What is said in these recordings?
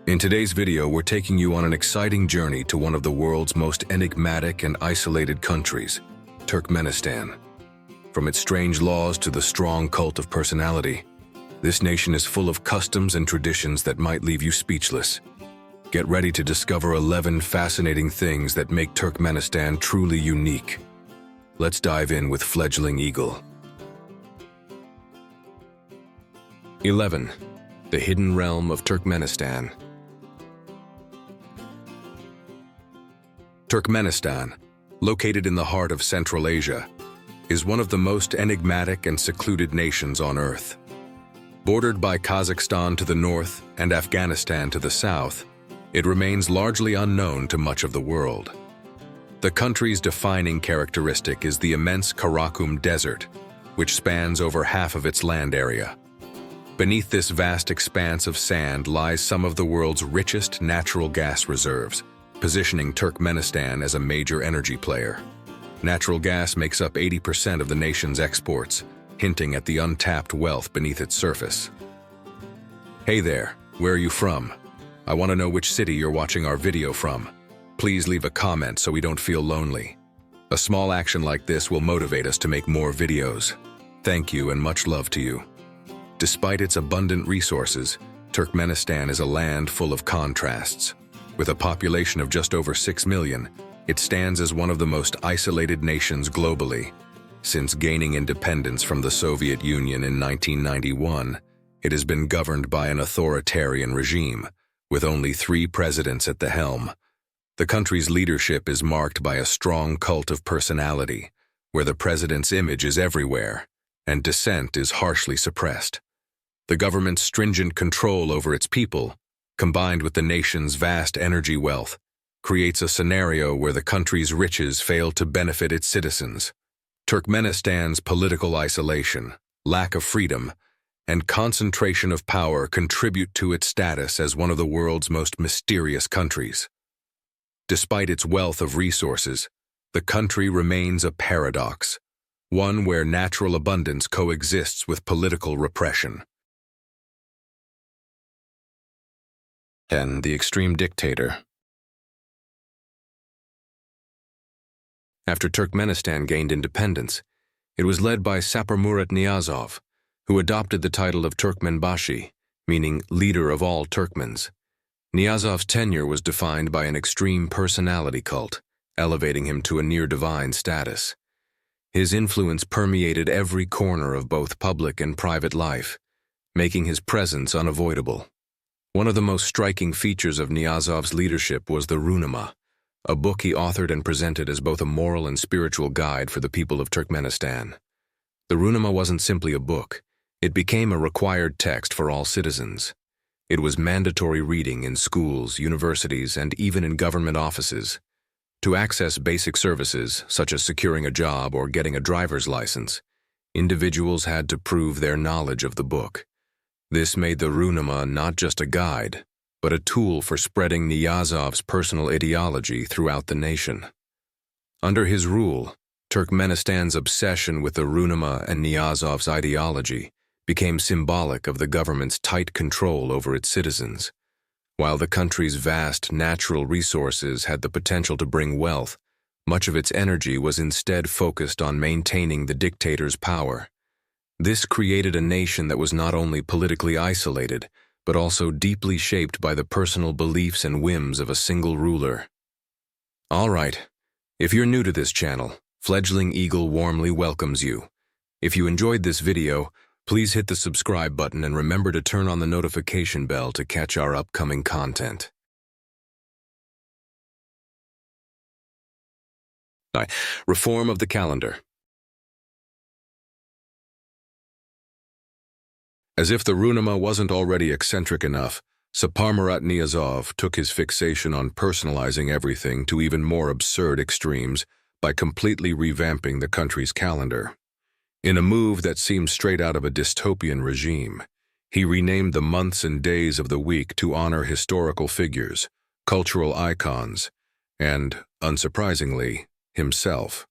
In today's video, we're taking you on an exciting journey to one of the world's most enigmatic and isolated countries, Turkmenistan. From its strange laws to the strong cult of personality, this nation is full of customs and traditions that might leave you speechless. Get ready to discover 11 fascinating things that make Turkmenistan truly unique. Let's dive in with Fledgling Eagle. 11. The Hidden Realm of Turkmenistan. Turkmenistan, located in the heart of Central Asia, is one of the most enigmatic and secluded nations on Earth. Bordered by Kazakhstan to the north and Afghanistan to the south, it remains largely unknown to much of the world. The country's defining characteristic is the immense Karakum Desert, which spans over half of its land area. Beneath this vast expanse of sand lies some of the world's richest natural gas reserves, positioning Turkmenistan as a major energy player. Natural gas makes up 80% of the nation's exports, hinting at the untapped wealth beneath its surface. Hey there, where are you from? I want to know which city you're watching our video from. Please leave a comment so we don't feel lonely. A small action like this will motivate us to make more videos. Thank you and much love to you. Despite its abundant resources, Turkmenistan is a land full of contrasts. With a population of just over 6 million, it stands as one of the most isolated nations globally. Since gaining independence from the Soviet Union in 1991, it has been governed by an authoritarian regime, with only 3 presidents at the helm. The country's leadership is marked by a strong cult of personality, where the president's image is everywhere, and dissent is harshly suppressed. The government's stringent control over its people, combined with the nation's vast energy wealth, creates a scenario where the country's riches fail to benefit its citizens. Turkmenistan's political isolation, lack of freedom, and concentration of power contribute to its status as one of the world's most mysterious countries. Despite its wealth of resources, the country remains a paradox, one where natural abundance coexists with political repression. 10. The Extreme Dictator. After Turkmenistan gained independence, it was led by Saparmurat Niyazov, who adopted the title of Turkmenbashi, meaning leader of all Turkmens. Niyazov's tenure was defined by an extreme personality cult, elevating him to a near-divine status. His influence permeated every corner of both public and private life, making his presence unavoidable. One of the most striking features of Niyazov's leadership was the Runa, a book he authored and presented as both a moral and spiritual guide for the people of Turkmenistan. The Runa wasn't simply a book. It became a required text for all citizens. It was mandatory reading in schools, universities, and even in government offices. To access basic services, such as securing a job or getting a driver's license, individuals had to prove their knowledge of the book. This made the Runa not just a guide, but a tool for spreading Niyazov's personal ideology throughout the nation. Under his rule, Turkmenistan's obsession with the Runa and Niyazov's ideology became symbolic of the government's tight control over its citizens. While the country's vast natural resources had the potential to bring wealth, much of its energy was instead focused on maintaining the dictator's power. This created a nation that was not only politically isolated, but also deeply shaped by the personal beliefs and whims of a single ruler. All right, if you're new to this channel, Fledgling Eagle warmly welcomes you. If you enjoyed this video, please hit the subscribe button and remember to turn on the notification bell to catch our upcoming content. Reform of the calendar. As if the Runa wasn't already eccentric enough, Saparmurat Niyazov took his fixation on personalizing everything to even more absurd extremes by completely revamping the country's calendar. In a move that seemed straight out of a dystopian regime, he renamed the months and days of the week to honor historical figures, cultural icons, and, unsurprisingly, himself.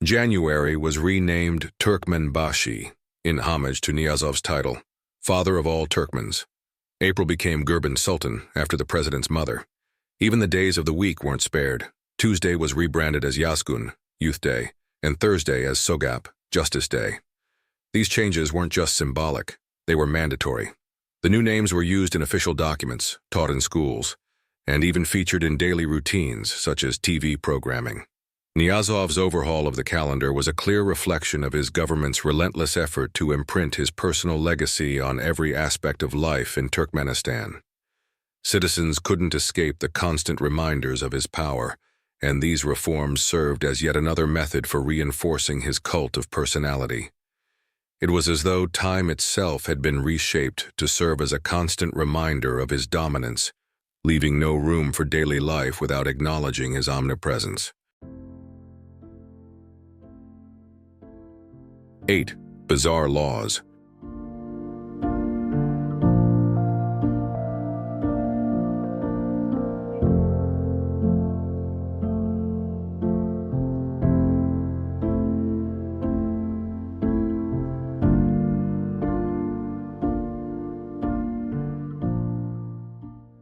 January was renamed Turkmenbashi, in homage to Niyazov's title, Father of all Turkmens. April became Gurban Sultan after the president's mother. Even the days of the week weren't spared. Tuesday was rebranded as Yazgun, Youth Day, and Thursday as Sogap, Justice Day. These changes weren't just symbolic, they were mandatory. The new names were used in official documents, taught in schools, and even featured in daily routines such as TV programming. Niyazov's overhaul of the calendar was a clear reflection of his government's relentless effort to imprint his personal legacy on every aspect of life in Turkmenistan. Citizens couldn't escape the constant reminders of his power, and these reforms served as yet another method for reinforcing his cult of personality. It was as though time itself had been reshaped to serve as a constant reminder of his dominance, leaving no room for daily life without acknowledging his omnipresence. 8. Bizarre laws.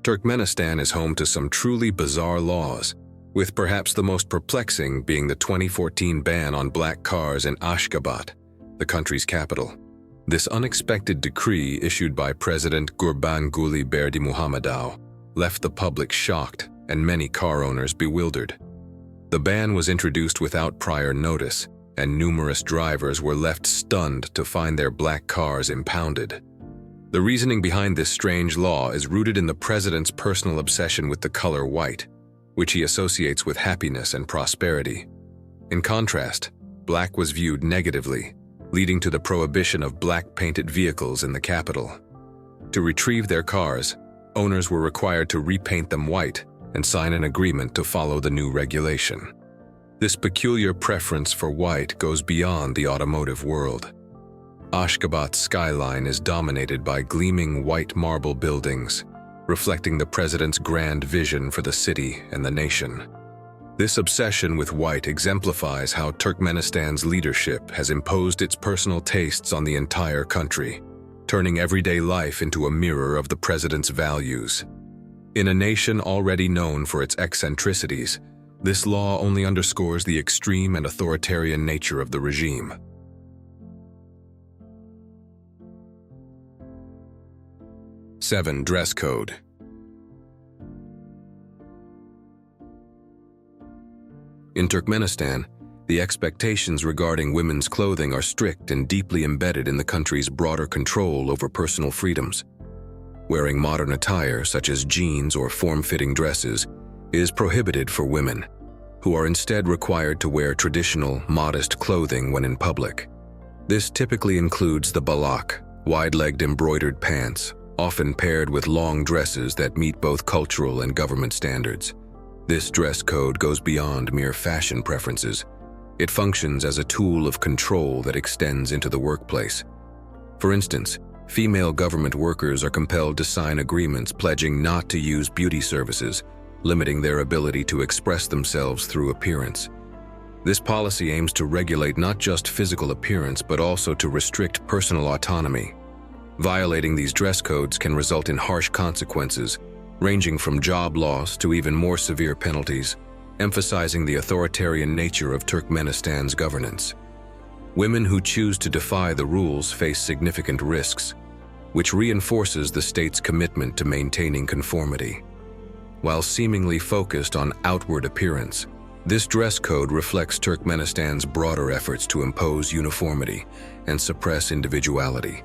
Turkmenistan is home to some truly bizarre laws, with perhaps the most perplexing being the 2014 ban on black cars in Ashgabat, the country's capital. This unexpected decree issued by President Gurbanguly Berdimuhamedov left the public shocked and many car owners bewildered. The ban was introduced without prior notice, and numerous drivers were left stunned to find their black cars impounded. The reasoning behind this strange law is rooted in the president's personal obsession with the color white, which he associates with happiness and prosperity. In contrast, black was viewed negatively, leading to the prohibition of black-painted vehicles in the capital. To retrieve their cars, owners were required to repaint them white and sign an agreement to follow the new regulation. This peculiar preference for white goes beyond the automotive world. Ashgabat's skyline is dominated by gleaming white marble buildings, reflecting the president's grand vision for the city and the nation. This obsession with white exemplifies how Turkmenistan's leadership has imposed its personal tastes on the entire country, turning everyday life into a mirror of the president's values. In a nation already known for its eccentricities, this law only underscores the extreme and authoritarian nature of the regime. 7. Dress code. In Turkmenistan, the expectations regarding women's clothing are strict and deeply embedded in the country's broader control over personal freedoms. Wearing modern attire, such as jeans or form-fitting dresses, is prohibited for women, who are instead required to wear traditional, modest clothing when in public. This typically includes the balak, wide-legged embroidered pants, often paired with long dresses that meet both cultural and government standards. This dress code goes beyond mere fashion preferences. It functions as a tool of control that extends into the workplace. For instance, female government workers are compelled to sign agreements pledging not to use beauty services, limiting their ability to express themselves through appearance. This policy aims to regulate not just physical appearance but also to restrict personal autonomy. Violating these dress codes can result in harsh consequences, ranging from job loss to even more severe penalties, emphasizing the authoritarian nature of Turkmenistan's governance. Women who choose to defy the rules face significant risks, which reinforces the state's commitment to maintaining conformity. While seemingly focused on outward appearance, this dress code reflects Turkmenistan's broader efforts to impose uniformity and suppress individuality,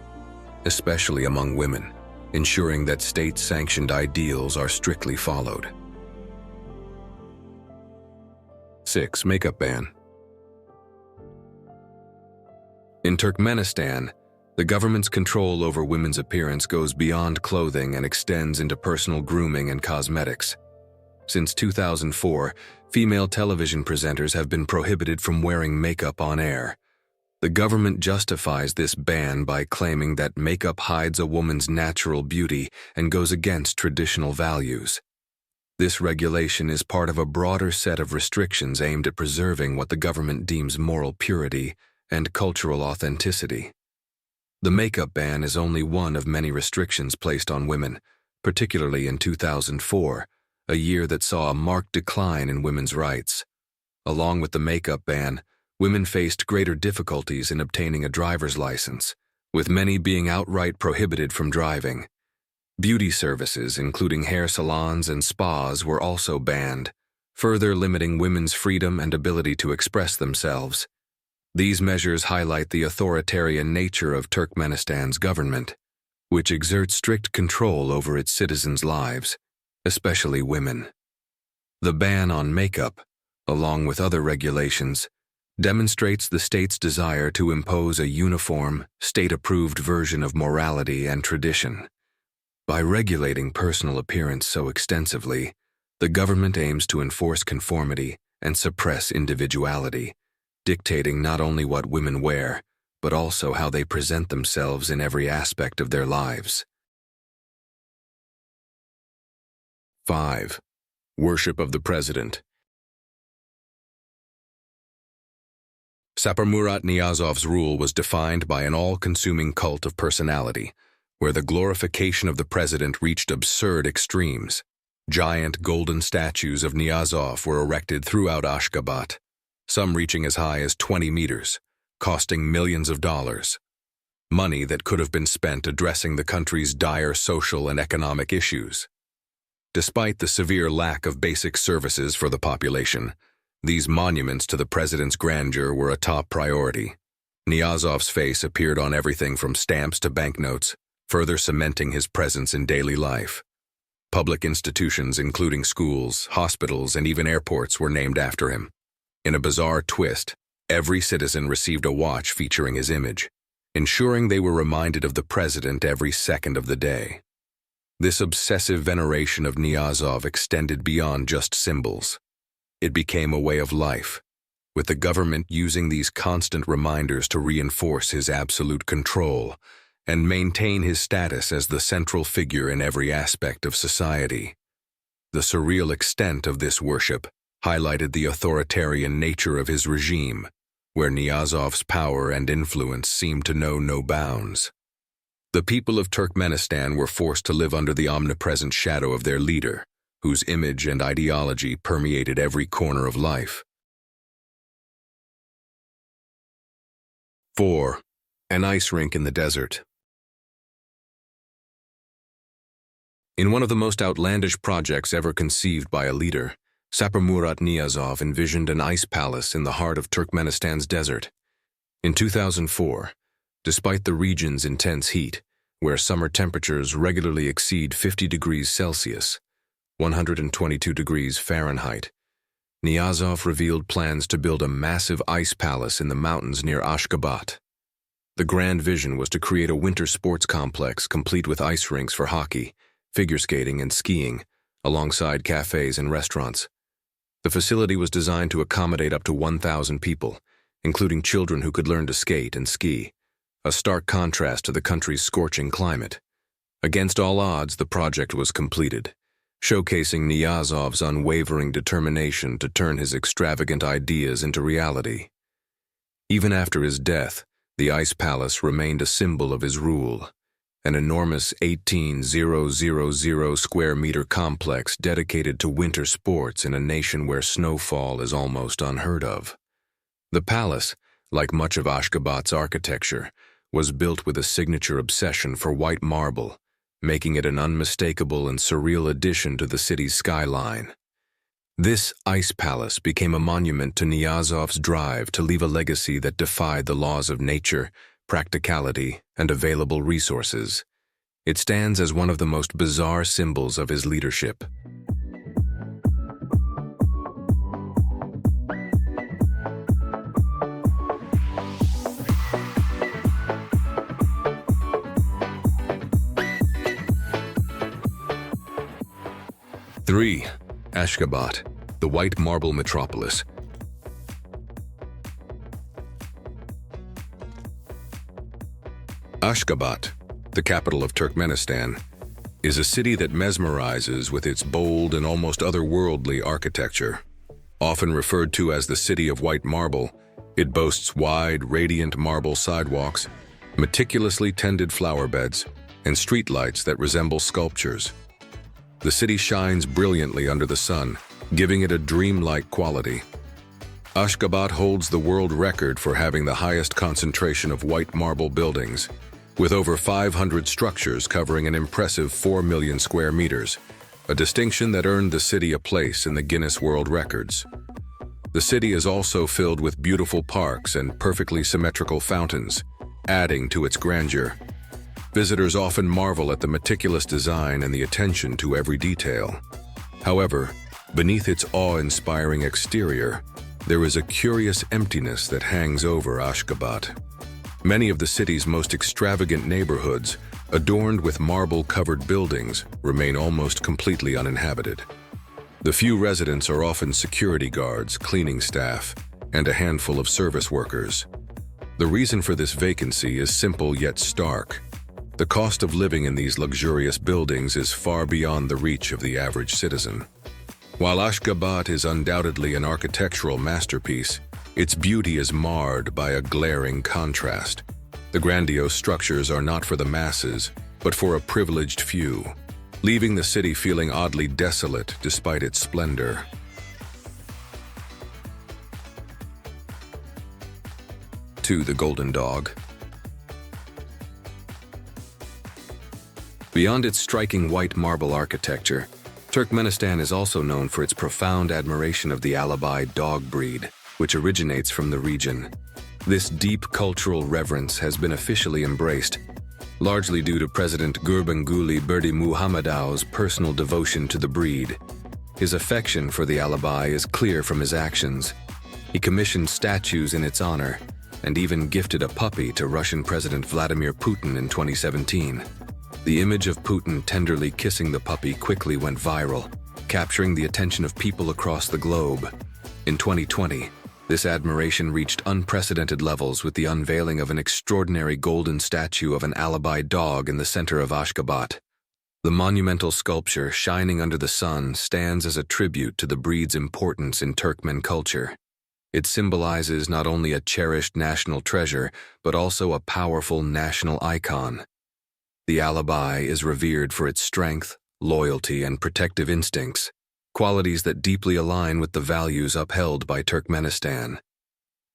especially among women, ensuring that state-sanctioned ideals are strictly followed. 6. Makeup ban. In Turkmenistan, the government's control over women's appearance goes beyond clothing and extends into personal grooming and cosmetics. Since 2004, female television presenters have been prohibited from wearing makeup on air. The government justifies this ban by claiming that makeup hides a woman's natural beauty and goes against traditional values. This regulation is part of a broader set of restrictions aimed at preserving what the government deems moral purity and cultural authenticity. The makeup ban is only one of many restrictions placed on women, particularly in 2004, a year that saw a marked decline in women's rights. Along with the makeup ban, women faced greater difficulties in obtaining a driver's license, with many being outright prohibited from driving. Beauty services, including hair salons and spas, were also banned, further limiting women's freedom and ability to express themselves. These measures highlight the authoritarian nature of Turkmenistan's government, which exerts strict control over its citizens' lives, especially women. The ban on makeup, along with other regulations, demonstrates the state's desire to impose a uniform, state-approved version of morality and tradition. By regulating personal appearance so extensively, the government aims to enforce conformity and suppress individuality, dictating not only what women wear, but also how they present themselves in every aspect of their lives. 5. Worship of the President. Saparmurat Niyazov's rule was defined by an all-consuming cult of personality, where the glorification of the president reached absurd extremes. Giant golden statues of Niyazov were erected throughout Ashgabat, some reaching as high as 20 meters, costing millions of dollars. Money that could have been spent addressing the country's dire social and economic issues. Despite the severe lack of basic services for the population, these monuments to the president's grandeur were a top priority. Niyazov's face appeared on everything from stamps to banknotes, further cementing his presence in daily life. Public institutions, including schools, hospitals, and even airports, were named after him. In a bizarre twist, every citizen received a watch featuring his image, ensuring they were reminded of the president every second of the day. This obsessive veneration of Niyazov extended beyond just symbols. It became a way of life, with the government using these constant reminders to reinforce his absolute control and maintain his status as the central figure in every aspect of society. The surreal extent of this worship highlighted the authoritarian nature of his regime, where Niyazov's power and influence seemed to know no bounds. The people of Turkmenistan were forced to live under the omnipresent shadow of their leader, whose image and ideology permeated every corner of life. 4. An ice rink in the desert. In one of the most outlandish projects ever conceived by a leader, Saparmurat Niyazov envisioned an ice palace in the heart of Turkmenistan's desert. In 2004, despite the region's intense heat, where summer temperatures regularly exceed 50 degrees Celsius, 122 degrees Fahrenheit, Niyazov revealed plans to build a massive ice palace in the mountains near Ashgabat. The grand vision was to create a winter sports complex complete with ice rinks for hockey, figure skating, and skiing, alongside cafes and restaurants. The facility was designed to accommodate up to 1,000 people, including children who could learn to skate and ski, a stark contrast to the country's scorching climate. Against all odds, the project was completed, showcasing Niyazov's unwavering determination to turn his extravagant ideas into reality. Even after his death, the ice palace remained a symbol of his rule, an enormous 18,000 square meter complex dedicated to winter sports in a nation where snowfall is almost unheard of. The palace, like much of Ashgabat's architecture, was built with a signature obsession for white marble, making it an unmistakable and surreal addition to the city's skyline. This ice palace became a monument to Niyazov's drive to leave a legacy that defied the laws of nature, practicality, and available resources. It stands as one of the most bizarre symbols of his leadership. Three, Ashgabat, the white marble metropolis. Ashgabat, the capital of Turkmenistan, is a city that mesmerizes with its bold and almost otherworldly architecture. Often referred to as the City of White Marble, it boasts wide, radiant marble sidewalks, meticulously tended flower beds, and streetlights that resemble sculptures. The city shines brilliantly under the sun, giving it a dreamlike quality. Ashgabat holds the world record for having the highest concentration of white marble buildings, with over 500 structures covering an impressive 4 million square meters, a distinction that earned the city a place in the Guinness World Records. The city is also filled with beautiful parks and perfectly symmetrical fountains, adding to its grandeur. Visitors often marvel at the meticulous design and the attention to every detail. However, beneath its awe-inspiring exterior, there is a curious emptiness that hangs over Ashgabat. Many of the city's most extravagant neighborhoods, adorned with marble-covered buildings, remain almost completely uninhabited. The few residents are often security guards, cleaning staff, and a handful of service workers. The reason for this vacancy is simple yet stark. The cost of living in these luxurious buildings is far beyond the reach of the average citizen. While Ashgabat is undoubtedly an architectural masterpiece, its beauty is marred by a glaring contrast. The grandiose structures are not for the masses, but for a privileged few, leaving the city feeling oddly desolate despite its splendor. To the Golden Dog. Beyond its striking white marble architecture, Turkmenistan is also known for its profound admiration of the Alabai dog breed, which originates from the region. This deep cultural reverence has been officially embraced, largely due to President Gurbanguly Berdimuhamedow's personal devotion to the breed. His affection for the Alabai is clear from his actions. He commissioned statues in its honor, and even gifted a puppy to Russian President Vladimir Putin in 2017. The image of Putin tenderly kissing the puppy quickly went viral, capturing the attention of people across the globe. In 2020, this admiration reached unprecedented levels with the unveiling of an extraordinary golden statue of an Alabai dog in the center of Ashgabat. The monumental sculpture, shining under the sun, stands as a tribute to the breed's importance in Turkmen culture. It symbolizes not only a cherished national treasure, but also a powerful national icon. The Alabai is revered for its strength, loyalty, and protective instincts, qualities that deeply align with the values upheld by Turkmenistan.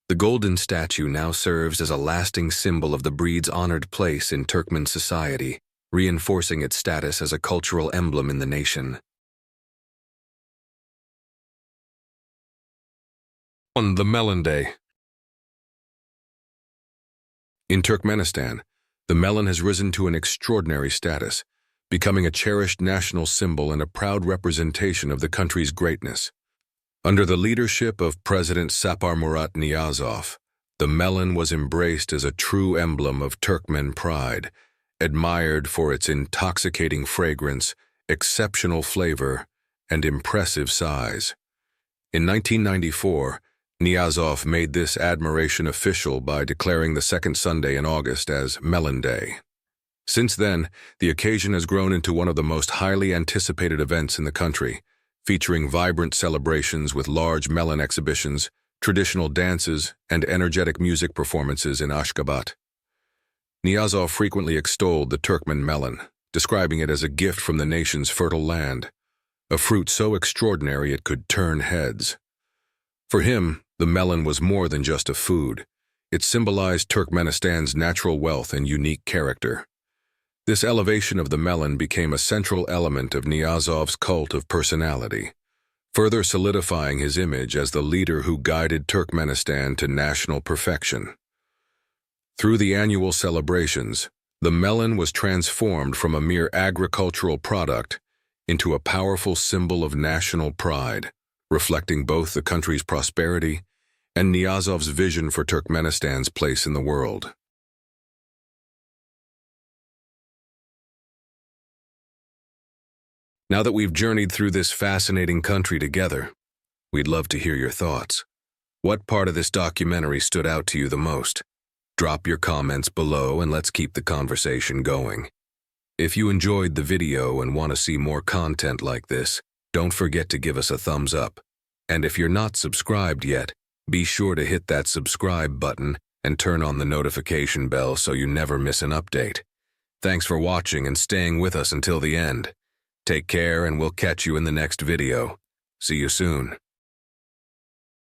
The golden statue now serves as a lasting symbol of the breed's honored place in Turkmen society, reinforcing its status as a cultural emblem in the nation. On the Melon Day. In Turkmenistan, the melon has risen to an extraordinary status, becoming a cherished national symbol and a proud representation of the country's greatness. Under the leadership of President Sapar Murat Niyazov, the melon was embraced as a true emblem of Turkmen pride, admired for its intoxicating fragrance, exceptional flavor, and impressive size. In 1994, Niyazov made this admiration official by declaring the second Sunday in August as Melon Day. Since then, the occasion has grown into one of the most highly anticipated events in the country, featuring vibrant celebrations with large melon exhibitions, traditional dances, and energetic music performances in Ashgabat. Niyazov frequently extolled the Turkmen melon, describing it as a gift from the nation's fertile land, a fruit so extraordinary it could turn heads. For him, the melon was more than just a food. It symbolized Turkmenistan's natural wealth and unique character. This elevation of the melon became a central element of Niyazov's cult of personality, further solidifying his image as the leader who guided Turkmenistan to national perfection. Through the annual celebrations, the melon was transformed from a mere agricultural product into a powerful symbol of national pride, reflecting both the country's prosperity and Niyazov's vision for Turkmenistan's place in the world. Now that we've journeyed through this fascinating country together, we'd love to hear your thoughts. What part of this documentary stood out to you the most? Drop your comments below and let's keep the conversation going. If you enjoyed the video and want to see more content like this, don't forget to give us a thumbs up. And if you're not subscribed yet, be sure to hit that subscribe button and turn on the notification bell so you never miss an update. Thanks for watching and staying with us until the end. Take care and we'll catch you in the next video. See you soon.